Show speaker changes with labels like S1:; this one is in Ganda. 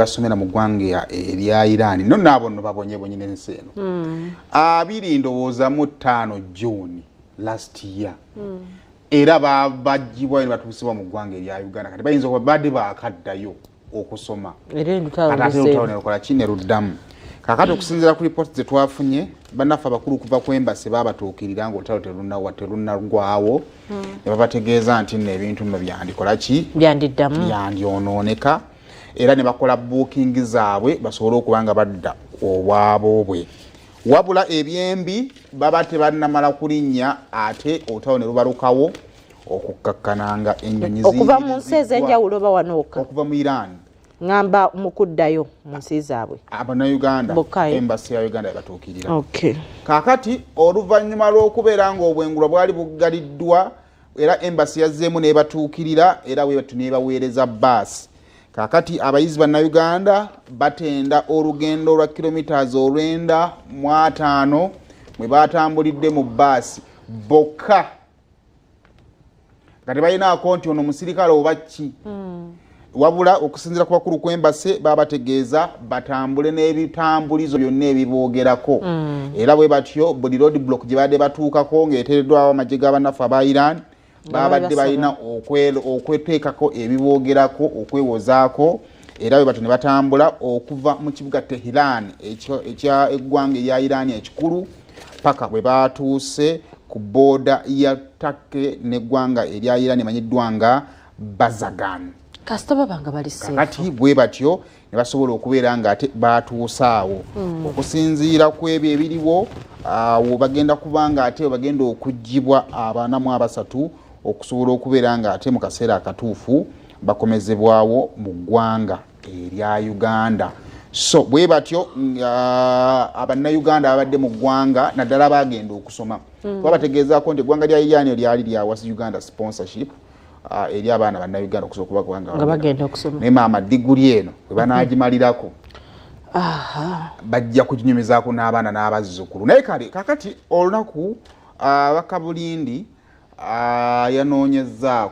S1: basomera mu ggwanga erya Iran no nabo babonye bonyine ensi eno. Abiri ndowooza mu 5 June last year. Era bajibwa ne batuusibwa mu ggwanga erya Uganda kati bayinza okuba badde bakaddayo okusoma. Ate okola kine ruddamu. Kakati okusinziira ku reports ze twafunye bannaffe abakulu kuva ku embassy babatuukirira ng'olutalo terunnagwawo ne babategeeza nti nno ebintu nno byandikola ki byandyonooneka era ne bakola booking zaabwe basobole okuba nga badda obwabwe. Wabula ebyembi baba tebannamala kulinnya ate olutalo ne lubalukawo okukakkananga ennyonyi
S2: okuva mu nsi ez'enjawulo bawanooka
S1: okuva mu Iran
S2: ngamba mukuddayo mu nsi zaabwe
S1: Abannayuganda embassy ya Uganda yabatuukirira.
S2: Okay.
S1: Kaakati oluvannyuma lw'okubeera ng'obwengulwa bwali buggaliddwa era embassy yazzeemu n'ebatuukirira era bwe nebaweereza bbaasi. Kaakati abayizi Bannayuganda batenda olugendo lwa kilometers 9.5 mwe batambulidde mu bbaasi bokka nga tebalinaako nti ono musirikale oba ki. Wabula okusinziira ku bakulu kw'embassy babategeeza batambule n'ebitambulizo byonna ebiboogerako. Era bwe batyo buli road block gye badde batuukako ng'eteereddwawo amagye g'abannaffe aba Iran babadde balina okweteekako ebiboogerako okwewozaako era bwe batyo ne batambula okuva mu kibuga Tehran ekya eggwanga erya Iran ekikulu paka bwe batuuse ku booda ya Turkey n'eggwanga erya Iran emanyiddwa nga Bazagan.
S2: Kasitoma banga bali safe.
S1: Kati bwe batyo ne basobola okubeera nga ate batuusaawo. Okusinziira ku ebyo ebiriwo awo bagenda kubanga ate bagenda okuggibwa abanamu abasatu okusobola okubeera nga ate mu kaseera akatuufu bakomezebwawo mu ggwanga erya Uganda. So bwe batyo Abannayuganda abadde mu ggwanga naddala bagenda okusoma. Babategeezaako nti eggwanga lya Iran lyali lyawasa Uganda sponsorship eri abaana Bannayuganda okusobola okuba nga
S2: bagenda okusoma.
S1: Naye maama diguli eno bwe banaagimalirako bajja kuginyumizaako n'abaana n'abazzukulu. Naye kale kakati olunaku Bakabulindi yanoonyezzaako